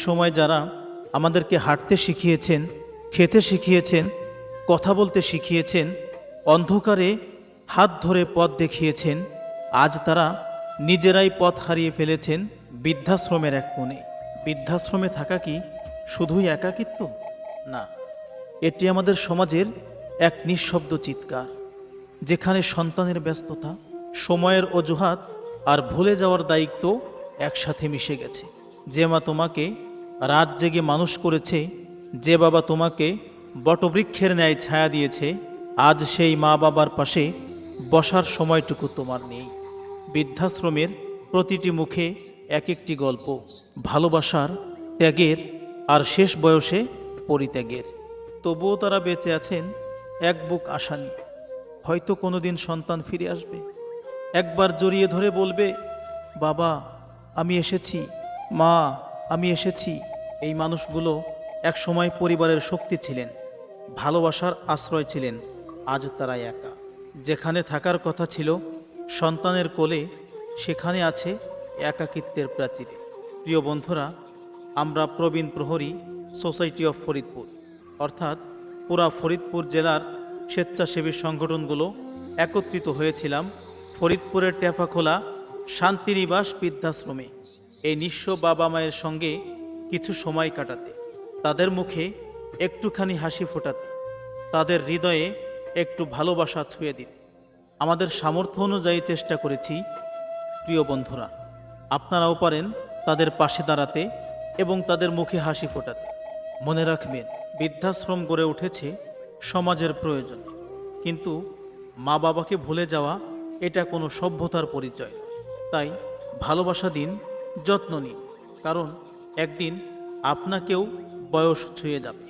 সময় যারা আমাদেরকে হাঁটতে শিখিয়েছেন, খেতে শিখিয়েছেন, কথা বলতে শিখিয়েছেন, অন্ধকারে হাত ধরে পথ দেখিয়েছেন, আজ তারা নিজেরাই পথ হারিয়ে ফেলেছেন বৃদ্ধাশ্রমের এক কোণে। বৃদ্ধাশ্রমে থাকা কি শুধুই একাকিত্ব? না, এটি আমাদের সমাজের এক নিঃশব্দ চিৎকার, যেখানে সন্তানের ব্যস্ততা, সময়ের অজুহাত আর ভুলে যাওয়ার দায়িত্ব একসাথে মিশে গেছে। যে মা তোমাকে রাত জেগে মানুষ করেছে, যে বাবা তোমাকে বটবৃক্ষের ন্যায় ছায়া দিয়েছে, আজ সেই মা বাবার পাশে বসার সময়টুকু তোমার নেই। বৃদ্ধাশ্রমের প্রতিটি মুখে এক একটি গল্প, ভালোবাসার, ত্যাগের আর শেষ বয়সে পরিত্যাগের। তবুও তারা বেঁচে আছেন এক বুক আশা নিয়ে। হয়তো কোনোদিন সন্তান ফিরে আসবে, একবার জড়িয়ে ধরে বলবে, বাবা আমি এসেছি, মা আমি এসেছি। এই মানুষগুলো এক সময় পরিবারের শক্তি ছিলেন, ভালোবাসার আশ্রয় ছিলেন। আজ তারা একা। যেখানে থাকার কথা ছিল সন্তানের কোলে, সেখানে আছে একাকিত্বের প্রাচীরে। প্রিয় বন্ধুরা, আমরা প্রবীণ প্রহরী সোসাইটি অফ ফরিদপুর, অর্থাৎ পুরা ফরিদপুর জেলার স্বেচ্ছাসেবী সংগঠনগুলো একত্রিত হয়েছিলাম ফরিদপুরের টেফাখোলা শান্তিনিবাস বৃদ্ধাশ্রমে এই নিঃস্ব বাবা মায়ের সঙ্গে কিছু সময় কাটাতে, তাদের মুখে একটুখানি হাসি ফোটাতে, তাদের হৃদয়ে একটু ভালোবাসা ছুঁয়ে দিতে আমাদের সামর্থ্য অনুযায়ী চেষ্টা করেছি। প্রিয় বন্ধুরা, আপনারাও পারেন তাদের পাশে দাঁড়াতে এবং তাদের মুখে হাসি ফোটাতে। মনে রাখবেন, বৃদ্ধাশ্রম গড়ে উঠেছে সমাজের প্রয়োজনে, কিন্তু মা বাবাকে ভুলে যাওয়া এটা কোনো সভ্যতার পরিচয় নয়। তাই ভালোবাসা দিন, যত্ন নিন, কারণ একদিন আপনাকেও বয়স ছুঁয়ে যাবে।